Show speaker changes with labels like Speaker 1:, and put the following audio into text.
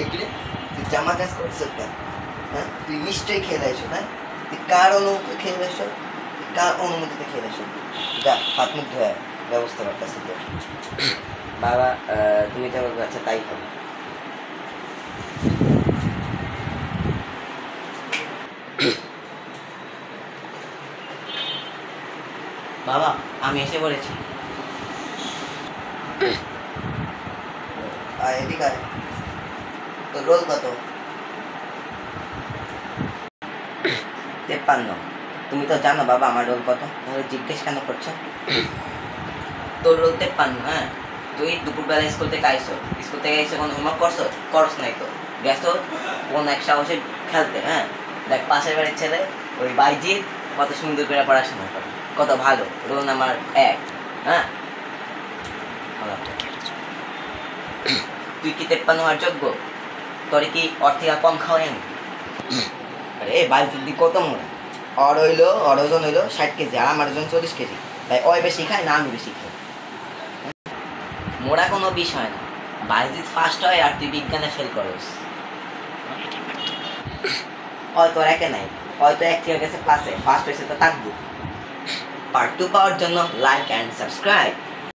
Speaker 1: এগুলি তুই জামা কাজ করছ কেন? হ্যাঁ, তুই নিশ্চয়ই খেয়ে এসো না? তুই কার অনুমতি খেয়ে এসো? কার অনুমতিতে খেয়ে এসো? যা হাত মুখ ধোয়া ব্যবস্থা করতেছে তোর
Speaker 2: বাবা। তুমি যা বলবে আচ্ছা তাই হবে। বাবা আমি এসে পড়েছি।
Speaker 1: আর এদিকে আয়। তোর রোল কত?
Speaker 2: 53। তুমি তো জানো বাবা আমার রোল কত, তাহলে জিজ্ঞেস কেন করছো? তোর রোল 53। হ্যাঁ, তুই দুপুরবেলা স্কুল থেকে আইসো, স্কুল থেকে এসে কোনো হোমওয়ার্ক করছো? করস নাই তো গেছো কোন এক সাহসে খেলতে। হ্যাঁ, দেখ পাশের বাড়ির ছেলে ওই বাইজিৎ কত সুন্দর করে পড়াশোনা করে, কত ভালো, রোল নাম্বার 1। হ্যাঁ, তুই কি 53 হওয়ার যোগ্য? তোর কি অর্থিকা কম খাওয়াই আমি? আরে বাইজিৎ দি কত মোড়া, ওর ওজন হইলো 60 কেজি আর আমার ওজন 40 কেজি, তাই ওই বেশি খায় না আমি বেশি খাই। মোড়া কোনো বিষয় না, বাইজিৎ ফার্স্ট হয় আর তুই বিজ্ঞানে ফেল করস। হয়তো একে নাই, হয়তো এক থেকে গেছে ক্লাসে ফার্স্ট হয়েছে তো থাকবো। পার্ট 2 পাওয়ার জন্য লাইক অ্যান্ড সাবস্ক্রাইব।